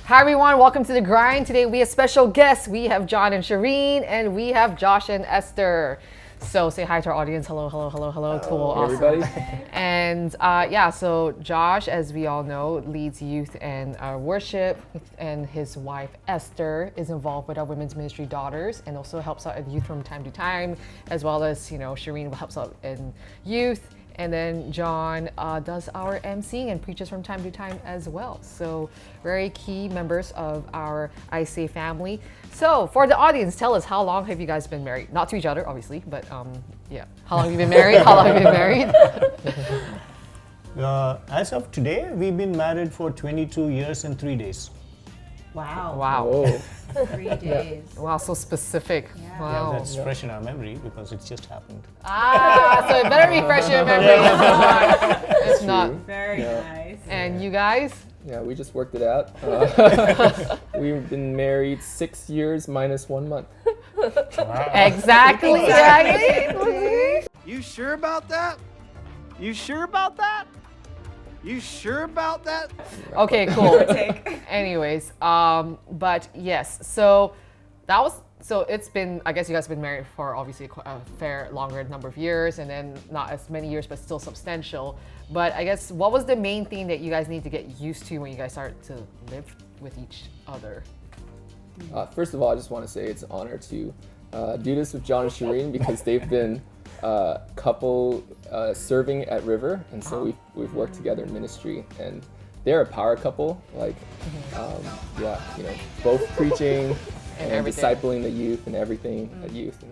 Hi everyone, welcome to The Grind. Today we have special guests. We have John and Sherene, and we have Josh and Esther. So say hi to our audience. Hello. Cool, awesome. Everybody. And so Josh, as we all know, leads youth and worship, and his wife Esther is involved with our women's ministry Daughters, and also helps out at youth from time to time, as well as Sherene helps out in youth. And then John does our emceeing and preaches from time to time as well. So very key members of our ISA family. So for the audience, tell us, how long have you guys been married? Not to each other, obviously, but yeah. How long have you been married? As of today, we've been married for 22 years and 3 days. Wow. Oh, 3 days. Wow, so specific. Yeah. Wow. Yeah, that's fresh in our memory because it just happened. So it better be fresh in your memory. It's not. Very nice. And you guys? yeah, we just worked it out. We've been married 6 years minus 1 month. Wow. Exactly. You sure about that? You sure about that? You sure about that? Okay, cool. Take. Anyways, but yes, so it's been, I guess you guys have been married for obviously a fair longer number of years, and then not as many years, but still substantial. But I guess, what was the main thing that you guys need to get used to when you guys start to live with each other? First of all, I just want to say it's an honor to do this with John and Sherene because they've been couple serving at River, and so we've worked together in ministry, and they're a power couple. Like, both preaching and discipling the youth and everything at youth,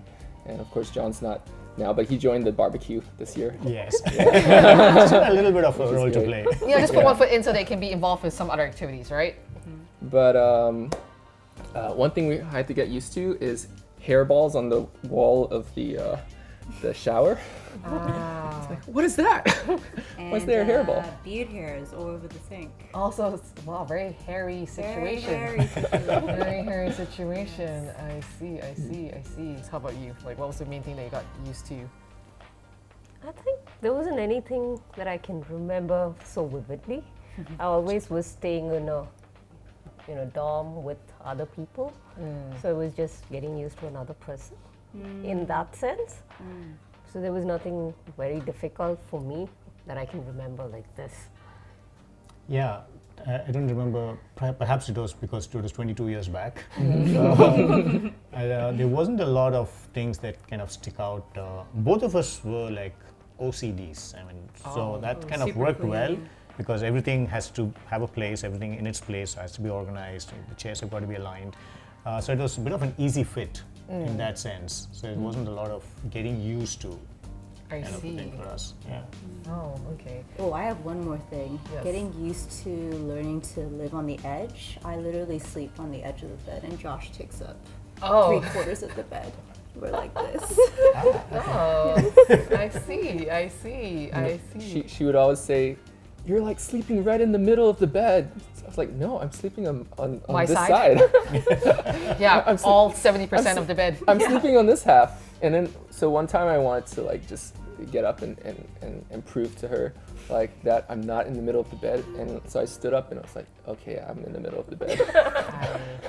and of course John's not now, but he joined the barbecue this year. Yes. Still a little bit of a role to play. Just put one foot in so they can be involved with some other activities, right? But one thing we had to get used to is hairballs on the wall of the shower. It's like, what is that? What's there, a hairball? Beard hairs all over the sink. Also, wow, very hairy situation. Very situation. Very hairy situation. I see. How about you? Like, what was the main thing that you got used to? I think there wasn't anything that I can remember so vividly. I always was staying in a dorm with other people, so it was just getting used to another person in that sense. So there was nothing very difficult for me that I can remember like this. Yeah, I don't remember. Perhaps it was because it was 22 years back. There wasn't a lot of things that kind of stick out. Both of us were like OCDs. So that kind of worked well because everything has to have a place. Everything in its place has to be organized. The chairs have got to be aligned. So it was a bit of an easy fit in that sense. So it wasn't a lot of getting used to. I Kind of a see. thing for us. Yeah. Oh, okay. Oh, I have one more thing. Yes. Getting used to learning to live on the edge. I literally sleep on the edge of the bed, and Josh takes up 3/4 of the bed. We're like this. Oh, I see. She would always say, "You're like sleeping right in the middle of the bed." I was like, "No, I'm sleeping on My this side? side." Yeah, all 70% of the bed. I'm sleeping on this half. And then, so one time I wanted to like just get up and prove to her like that I'm not in the middle of the bed. And so I stood up and I was like, okay, I'm in the middle of the bed.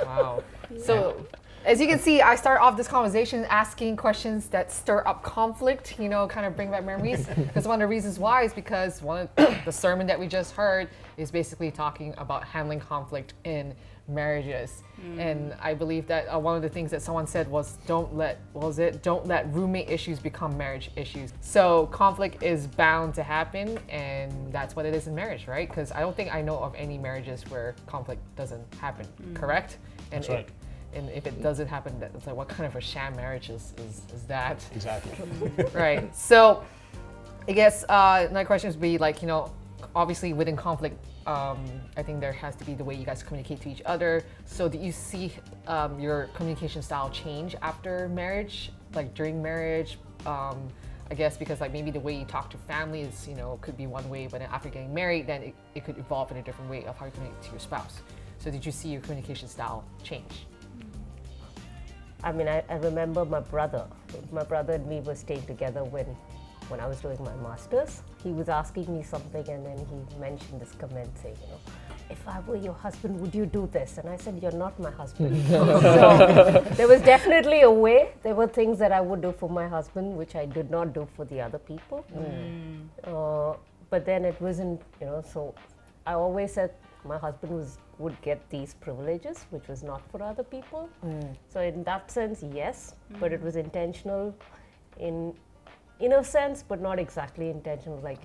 Wow. So, as you can see, I start off this conversation asking questions that stir up conflict, kind of bring back memories. Because one of the reasons why is because one of the sermon that we just heard is basically talking about handling conflict in marriages. And I believe that one of the things that someone said was don't let roommate issues become marriage issues. So conflict is bound to happen, and that's what it is in marriage, right? Because I don't think I know of any marriages where conflict doesn't happen, correct? And That's right. And if it doesn't happen, it's like, what kind of a sham marriage is that? Exactly. Right. So I guess my question would be like, obviously within conflict, I think there has to be the way you guys communicate to each other. So do you see your communication style change after marriage, like during marriage? I guess because like maybe the way you talk to family is, could be one way, but then after getting married, then it could evolve in a different way of how you communicate to your spouse. So did you see your communication style change? I mean, I remember my brother and me were staying together when I was doing my master's. He was asking me something, and then he mentioned this comment saying, if I were your husband, would you do this? And I said, you're not my husband. So there was definitely a way. There were things that I would do for my husband, which I did not do for the other people. But then it wasn't, so I always said my husband would get these privileges, which was not for other people. So in that sense, yes, but it was intentional in a sense, but not exactly intentional. Like,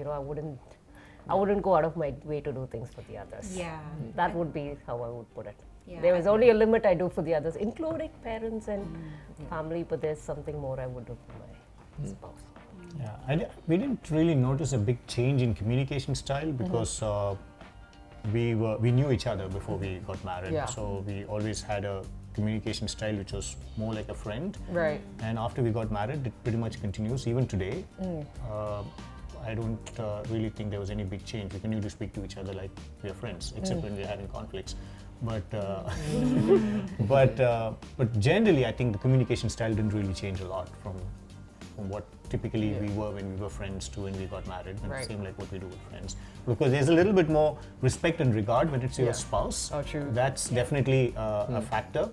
I wouldn't go out of my way to do things for the others. Yeah. That would be how I would put it. Yeah. There is only a limit I do for the others, including parents and family, but there's something more I would do for my spouse. Yeah, we didn't really notice a big change in communication style because we knew each other before we got married. Yeah. So we always had a communication style which was more like a friend. Right. And after we got married, it pretty much continues even today. I don't really think there was any big change. We continue to speak to each other like we are friends, except when we're having conflicts. But but generally, I think the communication style didn't really change a lot from what typically we were when we were friends to when we got married. And Right. same like what we do with friends. Because there's a little bit more respect and regard when it's your spouse. Oh, true. That's definitely a factor.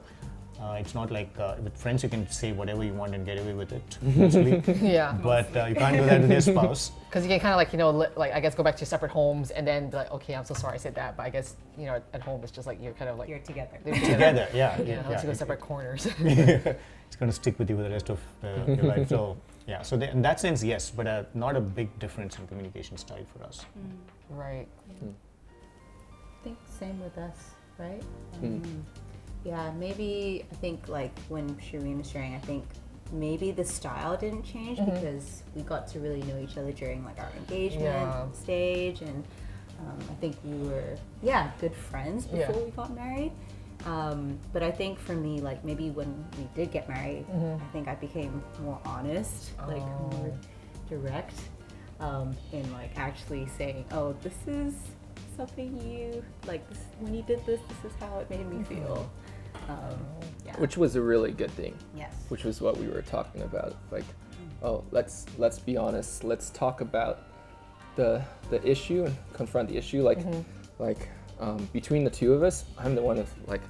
It's not like with friends you can say whatever you want and get away with it, mostly. Yeah. But you can't do that with your spouse. Because you can kind of like I guess go back to your separect homes and then be like, okay, I'm so sorry I said that, but I guess at home it's just like you're kind of like You're together. Together, yeah. Let's go separate corners. It's going to stick with you for the rest of your life. So yeah, so in that sense, yes, but not a big difference in communication style for us. Right. I think same with us, right? Yeah, maybe I think like when Sherene was sharing, I think maybe the style didn't change because we got to really know each other during like our engagement stage, and I think we were good friends before we got married. But I think for me, like maybe when we did get married, I think I became more honest, like more direct, in like actually saying, oh, this is something you like. This, when you did this, this is how it made me feel. Which was a really good thing. Yes. Which was what we were talking about. Like, oh, let's be honest. Let's talk about the issue and confront the issue. Like, between the two of us, I'm the one of like,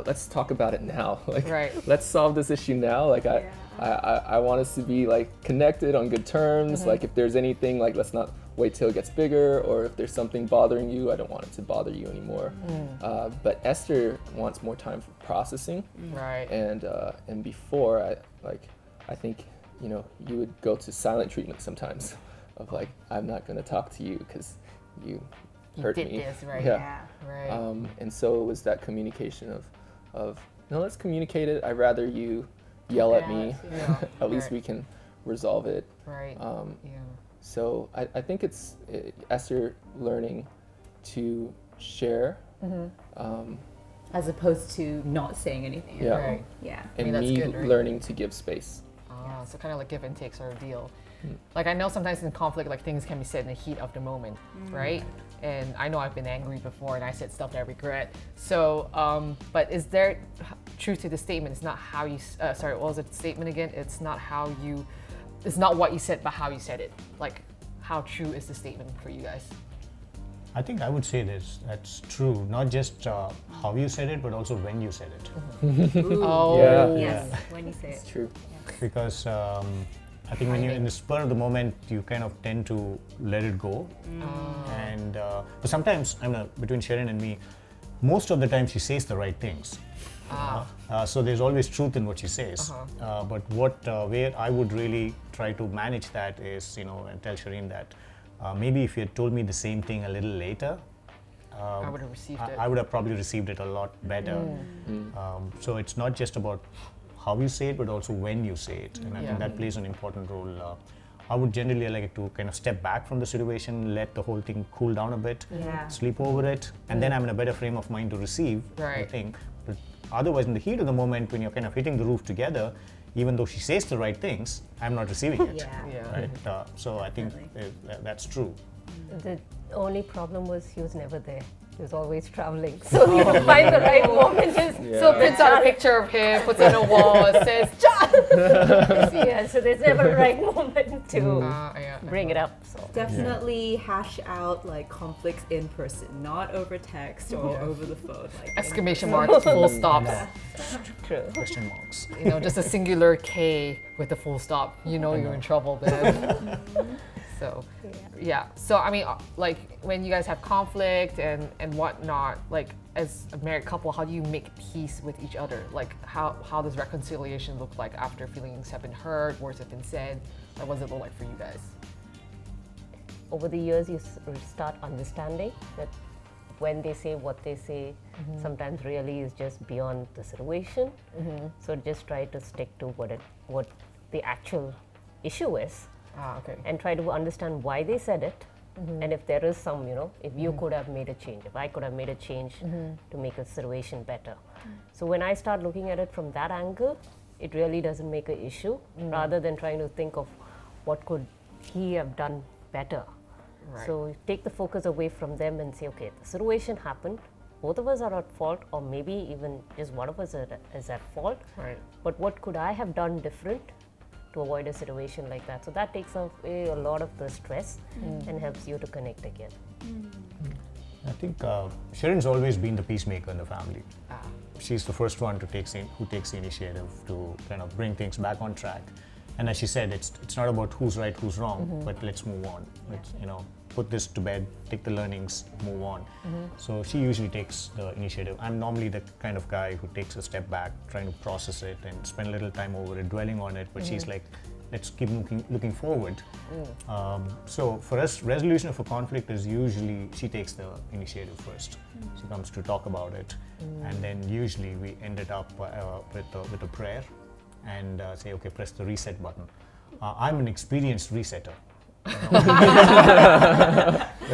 let's talk about it now. Like, let's solve this issue now. Like, I want us to be like connected on good terms. Like, if there's anything, like, let's not wait till it gets bigger, or if there's something bothering you, I don't want it to bother you anymore. But Esther wants more time for processing. Right. And before, I think you would go to silent treatment sometimes, of like, I'm not gonna talk to you because you hurt did me. this, right? Yeah. Right. And so it was that communication of no, let's communicate it. I'd rather you yell at me. At least we can resolve it. Right. So I think it's Esther learning to share. As opposed to not saying anything. Yeah. Right. Yeah. And that's me good, right? learning to give space. So kind of like give and take sort of deal. Like I know sometimes in conflict, like things can be said in the heat of the moment, right? And I know I've been angry before and I said stuff that I regret. So, but is there truth to the statement? It's not how you, sorry, what was the statement again? It's not what you said, but how you said it. Like, how true is the statement for you guys? I think I would say that's true. Not just how you said it, but also when you said it. Yeah. Yes. When you say It's it. true. Because I think when you're in the spur of the moment, you kind of tend to let it go. And but sometimes, between Sherene and me, most of the time she says the right things. So there's always truth in what she says. But where I would really try to manage that is, and tell Sherene that maybe if you had told me the same thing a little later, I would have received it. I would have probably received it a lot better. So it's not just about how you say it, but also when you say it. And I think that plays an important role. I would generally like to kind of step back from the situation, let the whole thing cool down a bit, sleep over it, and then I'm in a better frame of mind to receive the thing. But otherwise, in the heat of the moment, when you're kind of hitting the roof together, even though she says the right things, I'm not receiving it. Right? So I think that's true. The only problem was he was never there. She was always traveling, so you would find the right moment. So prints out a picture of him, puts it on a wall, and says, John! Yeah, so there's never a right moment to bring it up. So. Definitely hash out like conflicts in person, not over text or over the phone. Like Exclamation marks, full stops. True. Question marks. You know, just a singular K with a full stop. You know you're in trouble then. So, yeah. So, I mean, like, when you guys have conflict and whatnot, like, as a married couple, how do you make peace with each other? Like, how does reconciliation look like after feelings have been hurt, words have been said? Like, what does it look like for you guys? Over the years, you start understanding that when they say what they say, sometimes really is just beyond the situation. So just try to stick to what the actual issue is. Okay. And try to understand why they said it. And if there is some, if you could have made a change, if I could have made a change to make a situation better. So when I start looking at it from that angle, it really doesn't make an issue, rather than trying to think of what could he have done better. Right. So take the focus away from them and say, okay, the situation happened, both of us are at fault, or maybe even just one of us is at fault. Right. But what could I have done different to avoid a situation like that? So that takes away a lot of the stress and helps you to connect again. I think Sherene's always been the peacemaker in the family. She's the first one who takes the initiative to kind of bring things back on track. And as she said, it's not about who's right, who's wrong, but let's move on. Let's put this to bed, take the learnings, move on. So she usually takes the initiative. I'm normally the kind of guy who takes a step back, trying to process it and spend a little time over it, dwelling on it. But she's like, let's keep looking forward. So for us, resolution of a conflict is usually she takes the initiative first. She comes to talk about it, and then usually we end it up with a prayer and say, okay, press the reset button. I'm an experienced resetter. A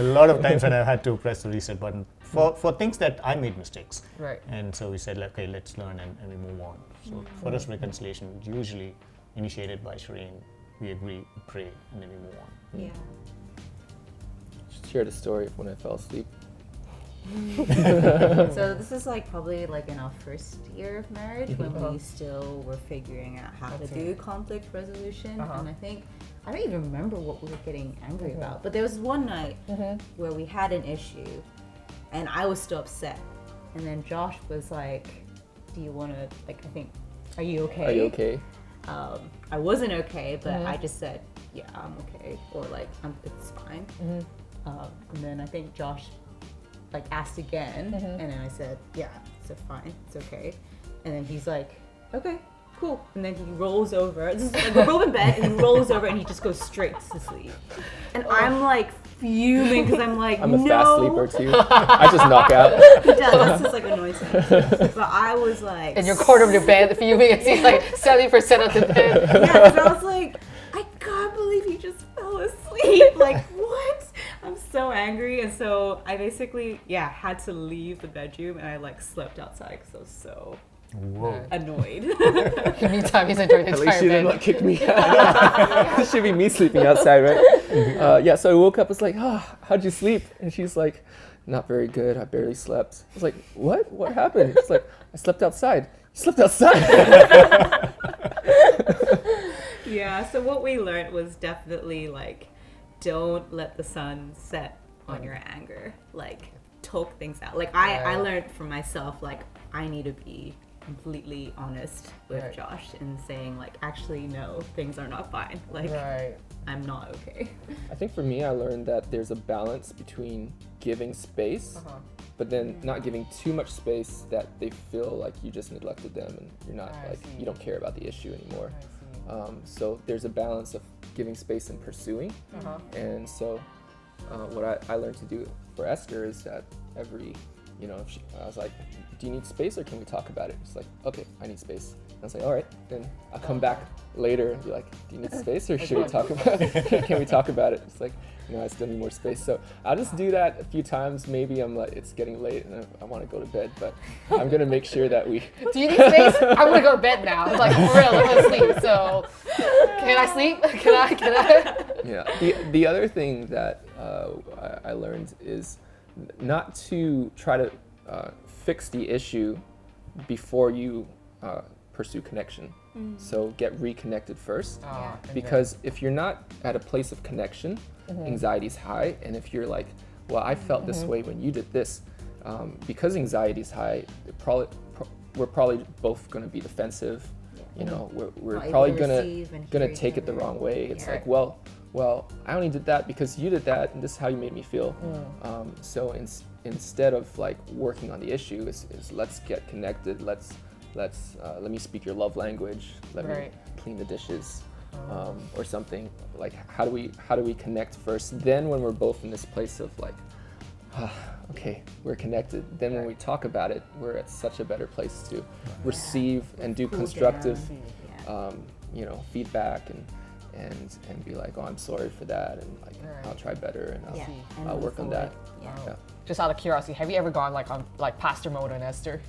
lot of times when I've had to press the reset button for things that I made mistakes. Right. And so we said, okay, let's learn and we move on. So for us, reconciliation is usually initiated by Sherene. We agree, we pray, and then we move on. Yeah. Shared a story of when I fell asleep. So this is like probably like in our first year of marriage when we still were figuring out how to do conflict resolution. And I don't even remember what we were getting angry about, but there was one night where we had an issue and I was still upset. And then Josh was like, do you want to, are you okay? Are you okay? I wasn't okay, but I just said, yeah, I'm okay. Or it's fine. And then I think Josh asked again, and then I said, yeah, it's fine, it's okay. And then he's like, okay, cool. And then he rolls over. This is we're both in bed, and he rolls over and he just goes straight to sleep. And I'm like fuming because I'm like, I'm a fast sleeper too. I just knock out. He does. That's just annoys me. But I was like, in your corner of your bed, fuming, and he's like 70% of the bed. Yeah, so I was like, I can't believe he just fell asleep. Like, what? I'm so angry. And so I basically, had to leave the bedroom and I slept outside because I was so annoyed. Meantime, he's enjoying the At entire least she bed. didn't kick me out. It should be me sleeping outside, right? So I woke up, I was like, how'd you sleep? And she's like, not very good, I barely slept. I was like, what? What happened? She's like, I slept outside. You slept outside? Yeah, so what we learned was definitely don't let the sun set on your anger. Talk things out. I learned for myself, I need to be completely honest with Josh and saying actually no, things are not fine. I'm not okay. I think for me, I learned that there's a balance between giving space, but then not giving too much space that they feel like you just neglected them and you're not you don't care about the issue anymore. So there's a balance of giving space and pursuing. And so what I learned to do for Esther is that every, I was like, do you need space or can we talk about it? She's like, okay, I need space. And I was like, all right, then I'll come back later and be like, do you need space or should we talk about it? Can we talk about it? It's like, I still need more space. So I'll just do that a few times. Maybe I'm like, it's getting late and I want to go to bed, but I'm going to make sure that we... Do you need space? I'm going to go to bed now. It's for real, I'm going to sleep. So can I sleep? Can I? Yeah. The other thing that I learned is not to try to fix the issue before you pursue connection. So get reconnected first, because if you're not at a place of connection, anxiety's high, and if you're like, well, I felt this way when you did this, because anxiety's high, we're probably both going to be defensive. You know, we're probably gonna take it the wrong way. It's like, well, I only did that because you did that, and this is how you made me feel. So instead of like working on the issue, is let's get connected. Let me speak your love language. Let me clean the dishes, or something. Like, how do we connect first? Then when we're both in this place of like, okay, we're connected. Then when we talk about it, we're at such a better place to receive and do constructive, feedback and be like, oh, I'm sorry for that, and like I'll try better, and I'll work on that. Yeah. Just out of curiosity, have you ever gone like on like pastor mode on Esther?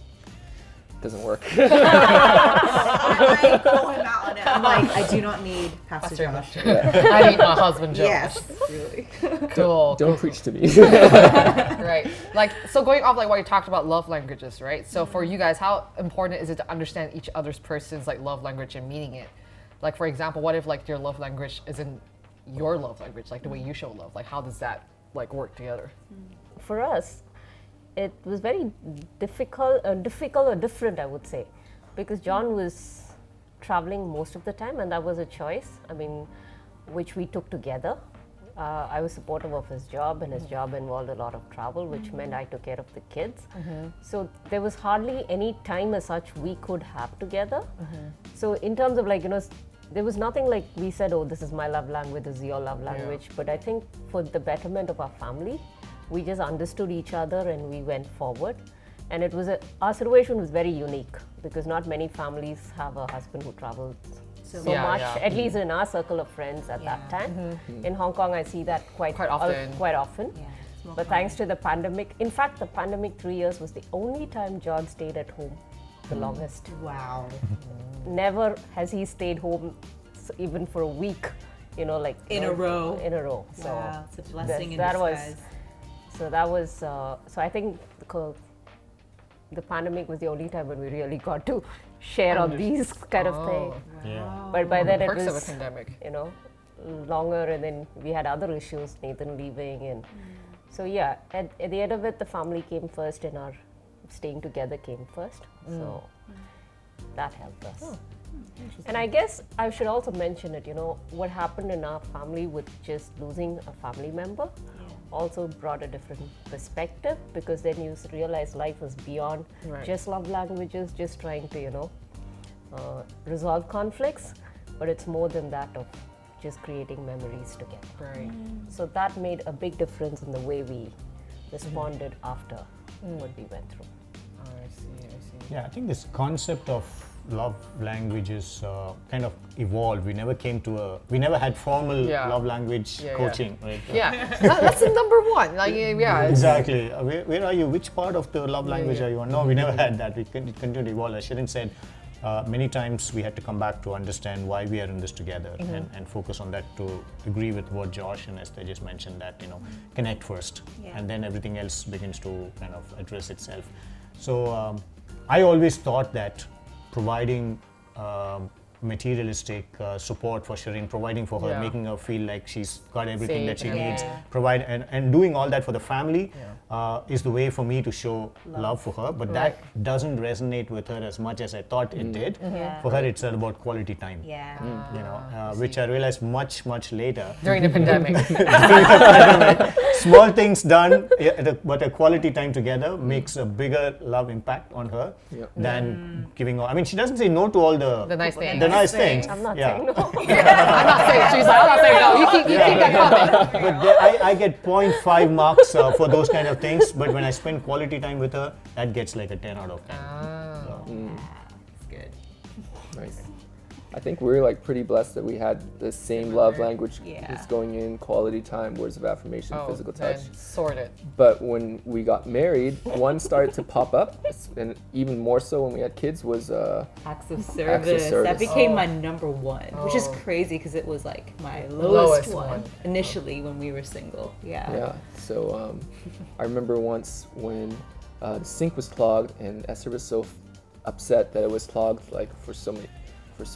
Doesn't work. I like call him out on it. I'm like, I do not need Pastor Josh. I need my husband Josh. Yes, really. Cool. Don't preach to me. Right. Like, so going off like what you talked about love languages, right? So for you guys, how important is it to understand each other's person's like love language and meaning it? Like, for example, what if like your love language isn't your love language, like the way you show love? Like, how does that like work together? For us, it was very difficult or different, I would say, because John was traveling most of the time, and that was a choice, which we took together. I was supportive of his job, and his job involved a lot of travel, which meant I took care of the kids. So there was hardly any time as such we could have together. So in terms of like, there was nothing like we said, oh, this is my love language, this is your love language. But I think for the betterment of our family, we just understood each other and we went forward. And it was our situation was very unique, because not many families have a husband who travels so much, at least in our circle of friends at that time. In Hong Kong, I see that quite often. But thanks to the pandemic, in fact, the pandemic 3 years was the only time John stayed at home the longest. Wow. Never has he stayed home even for a week, in a row. In a row. So wow, it's a blessing in disguise. So I think the pandemic was the only time when we really got to share all these kind of things. Yeah. But by then it Perks was, of a pandemic. longer, and then we had other issues, Nathan leaving, and so at the end of it, the family came first, and our staying together came first. So that helped us. And I guess I should also mention it, what happened in our family with just losing a family member also brought a different perspective, because then you realize life is beyond just love languages, just trying to, resolve conflicts, but it's more than that of just creating memories together. Right. So that made a big difference in the way we responded after what we went through. I see. Yeah, I think this concept of love languages kind of evolved. We never had formal love language coaching, right? That's the number one. Like, Exactly. Where are you? Which part of the love language are you on? No, we never had that. It continued to evolve. As Sherene said, many times we had to come back to understand why we are in this together and focus on that, to agree with what Josh and Esther just mentioned, that, connect first, and then everything else begins to kind of address itself. So I always thought that providing materialistic support for Sherene, providing for her, making her feel like she's got everything that she needs, provide and doing all that for the family is the way for me to show love for her. But that doesn't resonate with her as much as I thought it did. For her, it's all about quality time. Which I realized much later. During the pandemic. Small things done, but a quality time together makes a bigger love impact on her than giving her. She doesn't say no to all the nice things. The nice things. I'm not saying no. I'm not saying. She's like, I'm not saying no. You keep that coming. But I get 0.5 marks for those kind of things. But when I spend quality time with her, that gets like a 10 out of 10. It's good. Nice. I think we're like pretty blessed that we had the same love language Yeah. is going in, quality time, words of affirmation, physical touch. Then sorted. But when we got married, one started to pop up, and even more so when we had kids was Acts of service. service. That became Oh. my number one, which is Oh. crazy because it was like my Lowest lowest one one. initially when we were single. yeah. So I remember once when the sink was clogged, and Esther was so upset that it was clogged like for so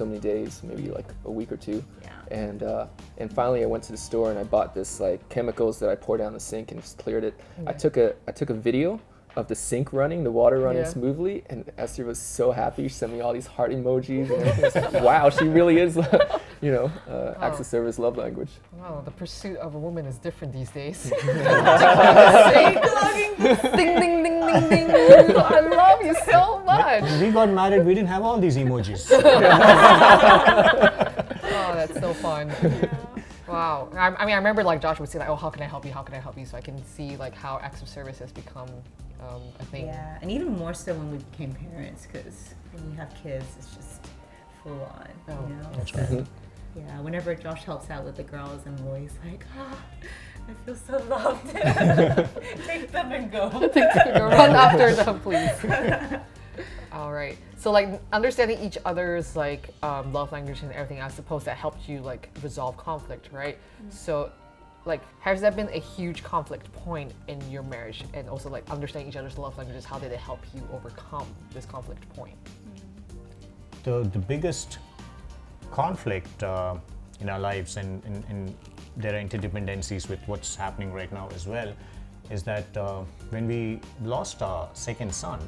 many days, maybe like a week or two. Yeah. And finally I went to the store and I bought this like chemicals that I poured down the sink and just cleared it. I took a video of the sink running, the water running Yeah. smoothly, and Esther was so happy. She sent me all these heart emojis and everything. I was like, wow, she really is, acts of service, love language. Wow, the pursuit of a woman is different these days. Mm-hmm. ding, ding, ding, ding, ding. I love you so much. When we got married, we didn't have all these emojis. Oh, that's so fun. Wow. I mean, I remember like Josh would say like, oh, how can I help you? How can I help you? So I can see like how acts of service has become a thing. Yeah, and even more so when we became parents, because when you have kids, it's just full on. Oh, You know. That's So, right. yeah, whenever Josh helps out with the girls, I'm always like, I feel so loved. Take them and go. Run after them, please. All right. So like understanding each other's like love language and everything, I suppose that helped you like resolve conflict, right? So like has that been a huge conflict point in your marriage, and also like understanding each other's love languages, how did it help you overcome this conflict point? The biggest conflict in our lives, and there are interdependencies with what's happening right now as well, is that when we lost our second son,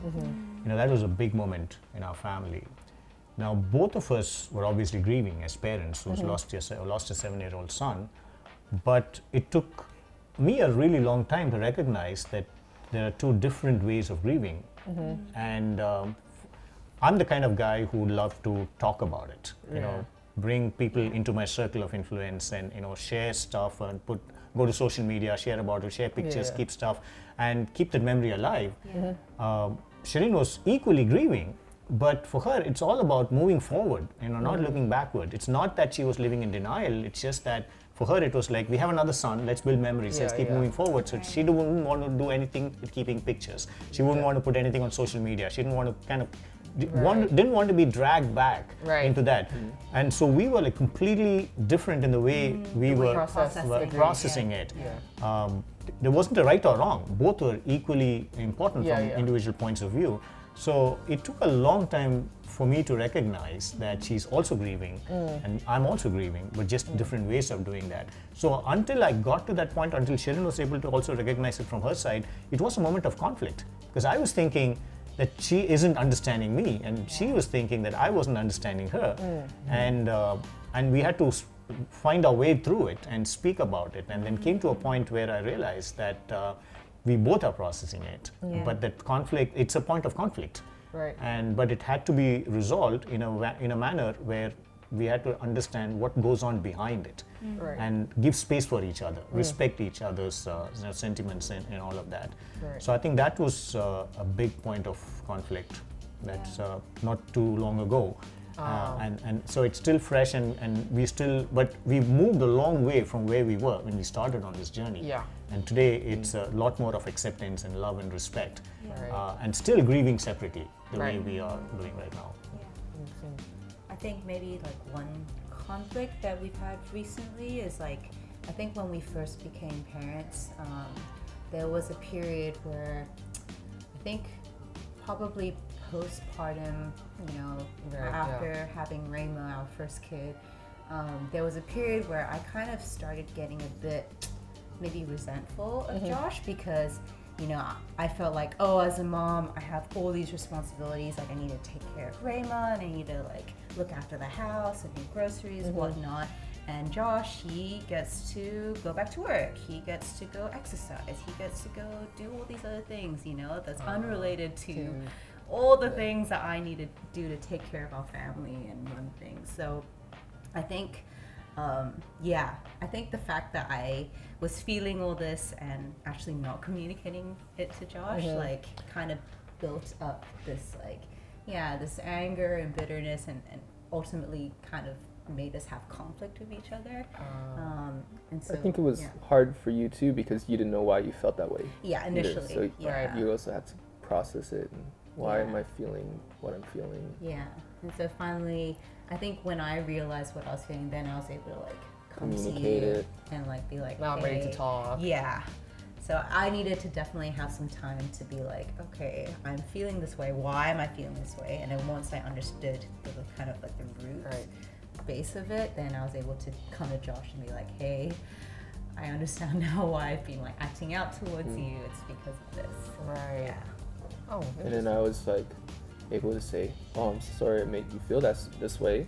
that was a big moment in our family. Now, both of us were obviously grieving as parents who's lost a 7-year-old son, but it took me a really long time to recognize that there are two different ways of grieving. And I'm the kind of guy who would love to talk about it, bring people into my circle of influence and, share stuff and go to social media, share about it, share pictures, keep stuff, and keep that memory alive. Sherene was equally grieving, but for her, it's all about moving forward, not looking backward. It's not that she was living in denial. It's just that for her, it was like, we have another son, let's build memories, let's keep moving forward. So she didn't want to do anything with keeping pictures. She wouldn't want to put anything on social media. She didn't want to didn't want to be dragged back into that. And so we were like completely different in the way we were processing it. There wasn't a right or wrong. Both were equally important from individual points of view. So it took a long time for me to recognize that she's also grieving and I'm also grieving, but just different ways of doing that. So until I got to that point, until Sherene was able to also recognize it from her side, it was a moment of conflict, because I was thinking that she isn't understanding me, and she was thinking that I wasn't understanding her. And we had to find our way through it and speak about it, and then came to a point where I realized that we both are processing it, but that conflict, it's a point of conflict. Right. But it had to be resolved in a manner where we had to understand what goes on behind it, and give space for each other, respect each other's sentiments and all of that. Right. So I think that was a big point of conflict. That's not too long ago. And so it's still fresh, and but we've moved a long way from where we were when we started on this journey. Yeah. And today it's a lot more of acceptance and love and respect, Right. and still grieving separately the way we are doing right now. I think maybe like one conflict that we've had recently is like, I think when we first became parents, there was a period where I think probably postpartum, after having Rayma, our first kid, there was a period where I kind of started getting a bit maybe resentful of Josh, because I felt like, oh, as a mom, I have all these responsibilities. Like, I need to take care of Rayma, and I need to like look after the house and do groceries, whatnot. And Josh, he gets to go back to work. He gets to go exercise. He gets to go do all these other things, that's unrelated to all the things that I need to do to take care of our family and run things. So I think, I think the fact that I was feeling all this and actually not communicating it to Josh, kind of built up this this anger and bitterness, and ultimately kind of made us have conflict with each other. And so I think it was hard for you too because you didn't know why you felt that way. Yeah, initially. So yeah. you also had to process it and why am I feeling what I'm feeling. Yeah. And so finally, I think when I realized what I was feeling, then I was able to like Communicate it and like be like, Now I'm ready to talk. Yeah. So I needed to definitely have some time to be like, okay, I'm feeling this way. Why am I feeling this way? And then once I understood the kind of like the root base of it, then I was able to come to Josh and be like, hey, I understand now why I've been like acting out towards you. It's because of this. Right. Yeah. Oh. and then I was like able to say, oh, I'm so sorry I made you feel this way.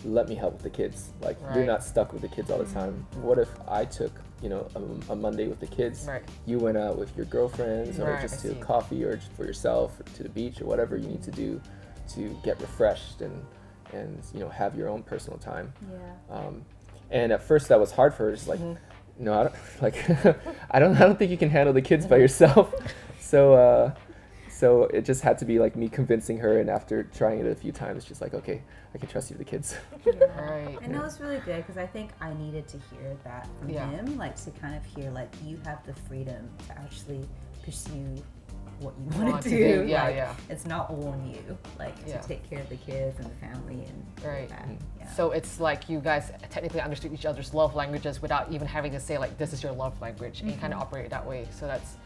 Let me help with the kids. Like you're not stuck with the kids all the time. What if I took, you know, a Monday with the kids, you went out with your girlfriends or just to coffee or just for yourself or to the beach or whatever you need to do to get refreshed and you know, have your own personal time. Yeah. And at first that was hard for her. Just like, no, I don't, like, I don't think you can handle the kids by yourself. So it just had to be like me convincing her, and after trying it a few times, just like, okay, I can trust you with the kids. Right. And that was really good because I think I needed to hear that from him, like to kind of hear like you have the freedom to actually pursue what you want to do. Yeah, like, yeah. It's not all on you, like to take care of the kids and the family and all that. Yeah. So it's like you guys technically understood each other's love languages without even having to say like, this is your love language, and you kind of operate that way. So that's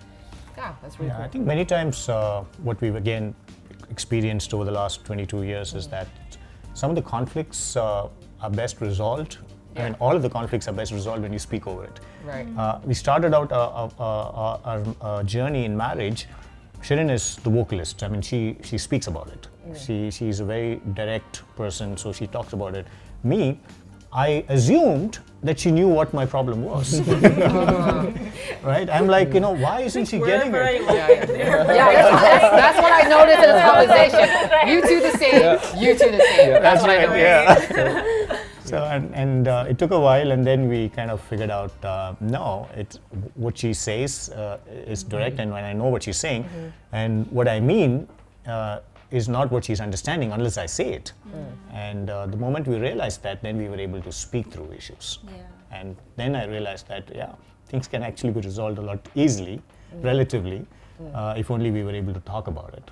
really cool. I think many times what we've again experienced over the last 22 years is that some of the conflicts are best resolved. I mean, all of the conflicts are best resolved when you speak over it. Right. We started out our journey in marriage. Sherene is the vocalist. I mean, she speaks about it. She's a very direct person, so she talks about it. Me, I assumed that she knew what my problem was. Right? I'm like, you know, why isn't she getting it? That's what I noticed in this conversation. You two the same. You two the same. That's what I noticed. So it took a while, and then we kind of figured out, no, what she says is direct, and when I know what she's saying, and what I mean is not what she's understanding unless I say it. And the moment we realized that, then we were able to speak through issues. And then I realized that, things can actually be resolved a lot easily, relatively, if only we were able to talk about it.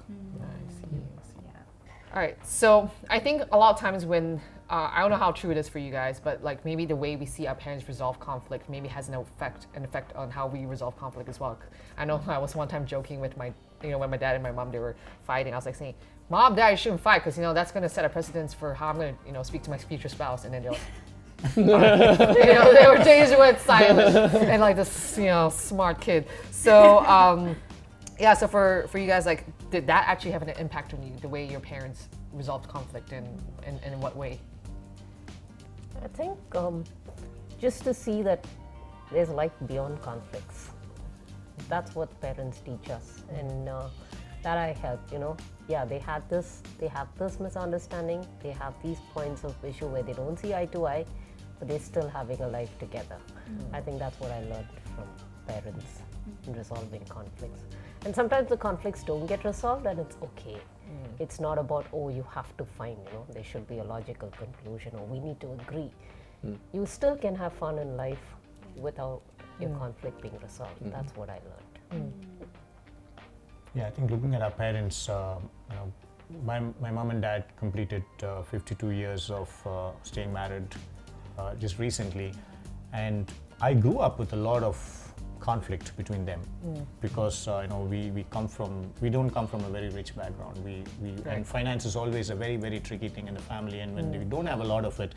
All right, so I think a lot of times when, I don't know how true it is for you guys, but like maybe the way we see our parents resolve conflict maybe has an effect on how we resolve conflict as well. I know I was one time joking with my, when my dad and my mom, they were fighting, I was like saying, Mom, Dad, you shouldn't fight because, that's going to set a precedence for how I'm going to, speak to my future spouse. And then they'll, they were changed with silence and like this, smart kid. So, so for you guys, like, did that actually have an impact on you, the way your parents resolved conflict and in what way? I think just to see that there's life beyond conflicts. That's what parents teach us, and that I helped. They have this misunderstanding. They have these points of issue where they don't see eye to eye, but they're still having a life together. I think that's what I learned from parents in resolving conflicts. And sometimes the conflicts don't get resolved, and it's okay. It's not about, you have to find, there should be a logical conclusion, or we need to agree. You still can have fun in life without your conflict being resolved. That's what I learned. Yeah, I think looking at our parents, my mom and dad completed 52 years of staying married just recently, and I grew up with a lot of conflict between them because we don't come from a very rich background. And finance is always a very, very tricky thing in the family, and when we don't have a lot of it,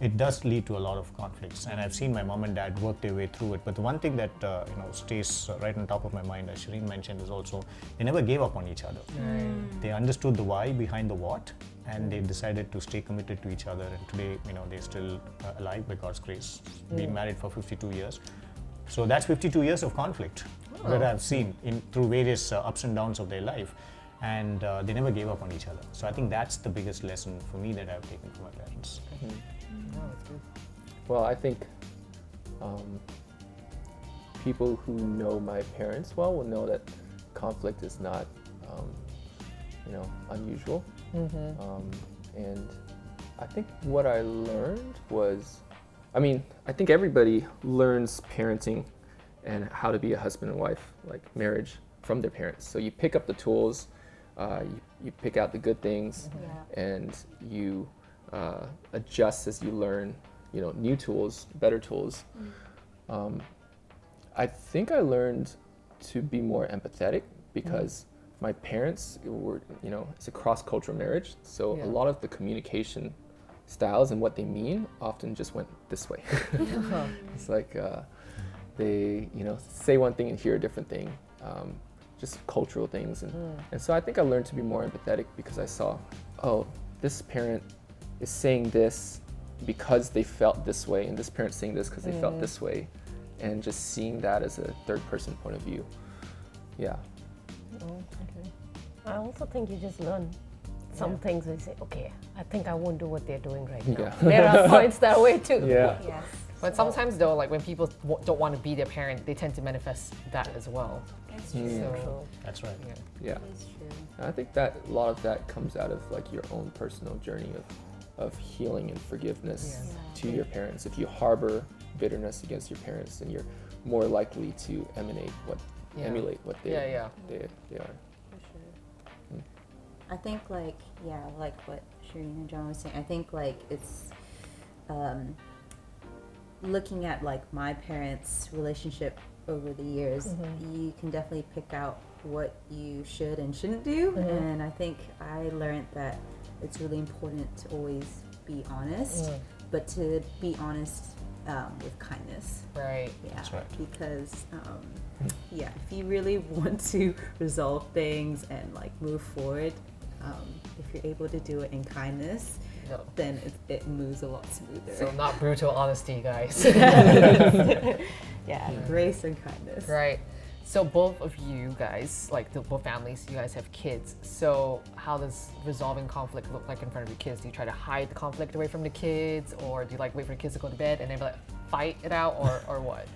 it does lead to a lot of conflicts. And I've seen my mom and dad work their way through it. But the one thing that stays right on top of my mind, as Sherene mentioned, is also they never gave up on each other. They understood the why behind the what, and they decided to stay committed to each other. And today, they're still alive by God's grace, been married for 52 years. So that's 52 years of conflict that I've seen through various ups and downs of their life. And they never gave up on each other. So I think that's the biggest lesson for me that I've taken from my parents. That's good. Well, I think people who know my parents well will know that conflict is not, unusual. And I think what I learned was, I mean, I think everybody learns parenting and how to be a husband and wife, like marriage, from their parents. So you pick up the tools, you pick out the good things, and you adjust as you learn, you know, new tools, better tools. I think I learned to be more empathetic because my parents were, you know, it's a cross-cultural marriage, so a lot of the communication styles and what they mean often just went this way. It's like they, you know, say one thing and hear a different thing, just cultural things, and so I think I learned to be more empathetic because I saw, oh, this parent is saying this because they felt this way, and this parent's saying this because they felt this way, and just seeing that as a third-person point of view. Yeah. I also think you just learn some things and say, okay, I think I won't do what they're doing right now. Yeah. There are points that way too. Yeah. Yes. But sometimes though, like when people don't want to be their parent, they tend to manifest that as well. That's true. So, That's right. Yeah. That is true. And I think that a lot of that comes out of like your own personal journey of healing and forgiveness to your parents. If you harbor bitterness against your parents, then you're more likely to emulate what they are. For sure. I think like what Sherene and John was saying, I think like it's looking at like my parents' relationship over the years, you can definitely pick out what you should and shouldn't do. And I think I learned that it's really important to always be honest, but to be honest with kindness. right. Yeah, That's right. because if you really want to resolve things and like move forward, if you're able to do it in kindness, then it moves a lot smoother. So not brutal honesty, guys. Grace and kindness. Right. So both of you guys, like both families, you guys have kids. So how does resolving conflict look like in front of your kids? Do you try to hide the conflict away from the kids, or do you like wait for the kids to go to bed and then like fight it out, or what?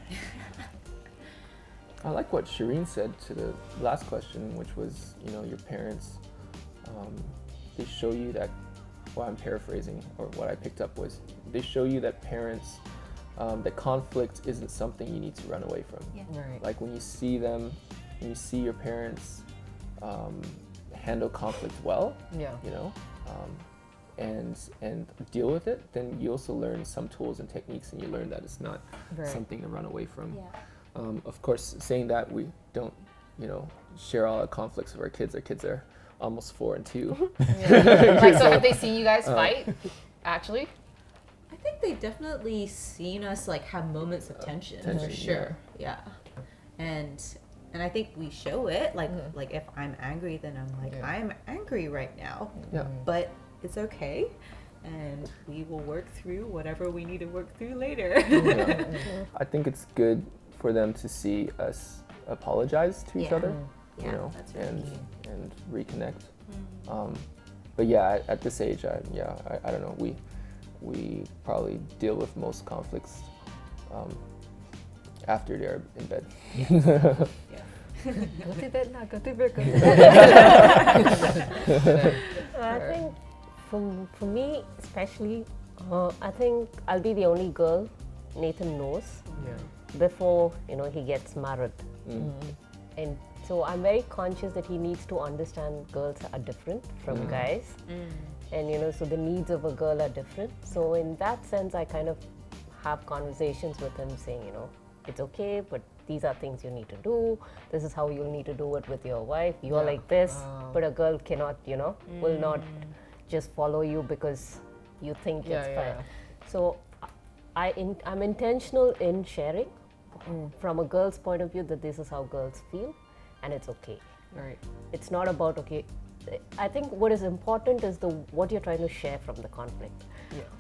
I like what Sherene said to the last question, which was, you know, your parents, they show you that, well, I'm paraphrasing, or what I picked up was, they show you that parents, that conflict isn't something you need to run away from. Yeah. Right. Like when you see them, when you see your parents handle conflict well, you know, and deal with it, then you also learn some tools and techniques, and you learn that it's not something to run away from. Yeah. Of course, saying that, we don't, you know, share all our conflicts with our kids. Our kids are almost 4 and 2. Like, so have they seen you guys fight? Actually, I think they've definitely seen us like have moments of tension for sure. Yeah. And I think we show it like if I'm angry, then I'm like I'm angry right now. Yeah. But it's okay, and we will work through whatever we need to work through later. I think it's good for them to see us apologize to each other, you know, that's really and reconnect. But yeah, at this age, I don't know. We probably deal with most conflicts after they're in bed. go to bed now. Go to bed. Go to bed. I think for me especially, I think I'll be the only girl Nathan knows before, you know, he gets married. And so I'm very conscious that he needs to understand girls are different from guys. And you know, so the needs of a girl are different. So in that sense, I kind of have conversations with him saying, you know, it's okay, but these are things you need to do. This is how you'll need to do it with your wife. You're like this, but a girl cannot, you know, will not just follow you because you think it's fine. So I'm intentional in sharing from a girl's point of view that this is how girls feel, and it's okay. Right. It's not about okay. I think what is important is what you're trying to share from the conflict.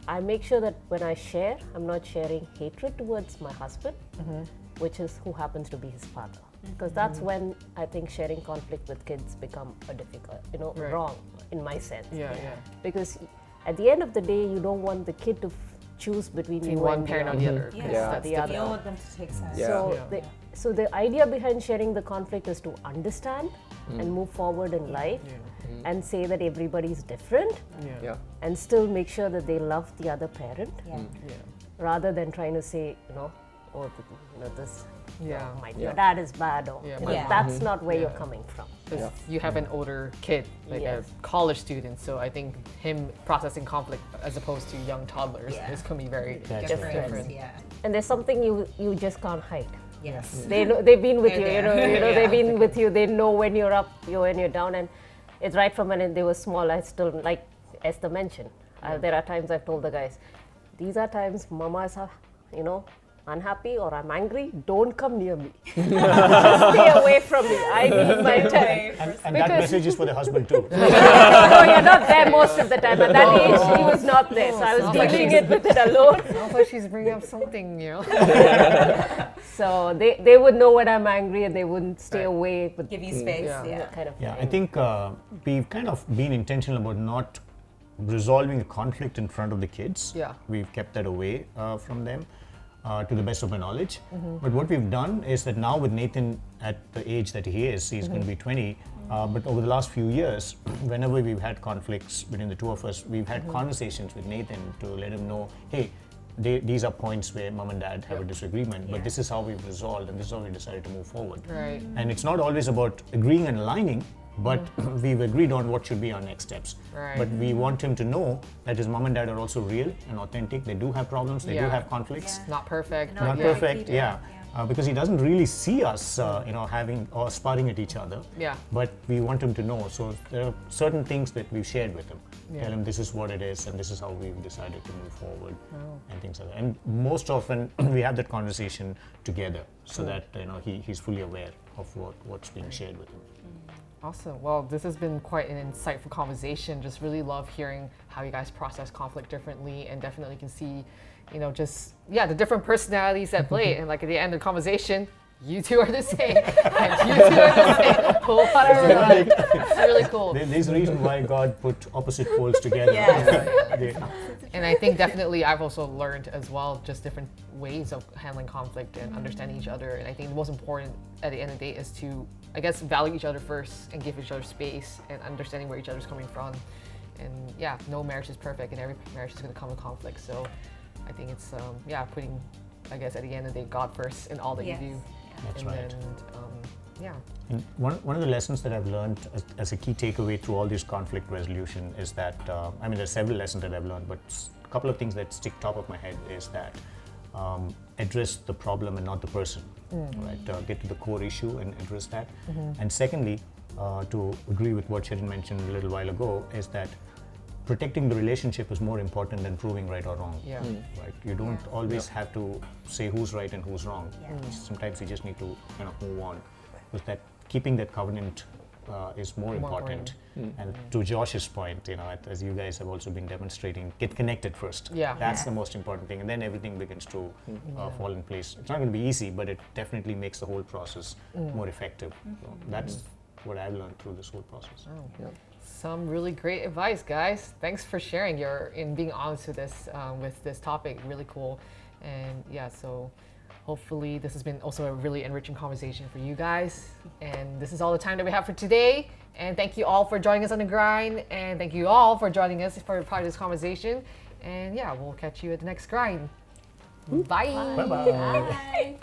I make sure that when I share, I'm not sharing hatred towards my husband, which is who happens to be his father. Because that's when I think sharing conflict with kids become a difficult, you know, wrong in my sense. Because at the end of the day, you don't want the kid to choose between you one and parent or the the other. other. 'cause Yeah. that's You don't difficult. want them to take sides. Yeah. So, Yeah. so the idea behind sharing the conflict is to understand and move forward in life and say that everybody's different Yeah. and still make sure that they love the other parent Yeah. rather than trying to say, oh, this, Yeah. your dad is bad, or Yeah, my mom. that's not where you're coming from. 'Cause you have an older kid, like Yes. a college student, so I think him processing conflict as opposed to young toddlers Yeah. is going to be very That's different. Yeah. And there's something you just can't hide. Yes. They know, they've been with They're you, there. Yeah. they've been with you. They know when you're up, when you're down, and it's right from when they were small. I still, like Esther mentioned, there are times I've told the guys, these are times Mama is, unhappy or I'm angry. Don't come near me. Just stay away from me. I need my time. And that message is for the husband too. No, you're not there most of the time. At that age, he was not there, so I was sounds like dealing with it alone. Sounds like she's bringing up something, So they would know when I'm angry, and they wouldn't stay away. But Give you space. Yeah. Yeah. kind of. Yeah, I think we've kind of been intentional about not resolving a conflict in front of the kids. Yeah. We've kept that away from them to the best of my knowledge. But what we've done is that now with Nathan at the age that he is, he's going to be 20. But over the last few years, whenever we've had conflicts between the two of us, we've had conversations with Nathan to let him know, hey, these are points where mom and dad have a disagreement, but this is how we've resolved and this is how we decided to move forward. Right. And it's not always about agreeing and aligning, but we've agreed on what should be our next steps. Right. But we want him to know that his mom and dad are also real and authentic. They do have problems, they do Yeah. have conflicts. Not perfect. Not yeah. perfect, yeah. Because he doesn't really see us, having or sparring at each other. Yeah. But we want him to know. So there are certain things that we've shared with him. Yeah. Tell him this is what it is, and this is how we've decided to move forward, and things like that. And most often we have that conversation together, so that he's fully aware of what's being shared with him. Awesome. Well, this has been quite an insightful conversation. Just really love hearing how you guys process conflict differently, and definitely can see, the different personalities at play. And like at the end of the conversation, you two are the same, and you two are the same. Whatever. It's really cool. There's a reason why God put opposite poles together. Yes. And I think definitely I've also learned as well just different ways of handling conflict and understanding each other. And I think the most important at the end of the day is to, I guess, value each other first and give each other space and understanding where each other's coming from. And yeah, no marriage is perfect and every marriage is going to come with conflict. So I think it's, putting, I guess, at the end of the day, God first in all that you do. That's and right. then, And one of the lessons that I've learned as a key takeaway through all this conflict resolution is that, there's several lessons that I've learned, but a couple of things that stick top of my head is that address the problem and not the person, right? Get to the core issue and address that. And secondly, to agree with what Sherene mentioned a little while ago, is that protecting the relationship is more important than proving right or wrong. Yeah. Right? You don't always have to say who's right and who's wrong. Sometimes you just need to kind of move on. Because that keeping that covenant is more important. And to Josh's point, as you guys have also been demonstrating, get connected first. Yeah. That's the most important thing, and then everything begins to fall in place. It's not going to be easy, but it definitely makes the whole process more effective. So that's what I've learned through this whole process. Some really great advice, guys. Thanks for sharing in being honest with this topic. Really cool. And so hopefully this has been also a really enriching conversation for you guys. And this is all the time that we have for today. And thank you all for joining us on the grind. And thank you all for joining us for part of this conversation. And we'll catch you at the next grind. Bye. Bye-bye. Bye.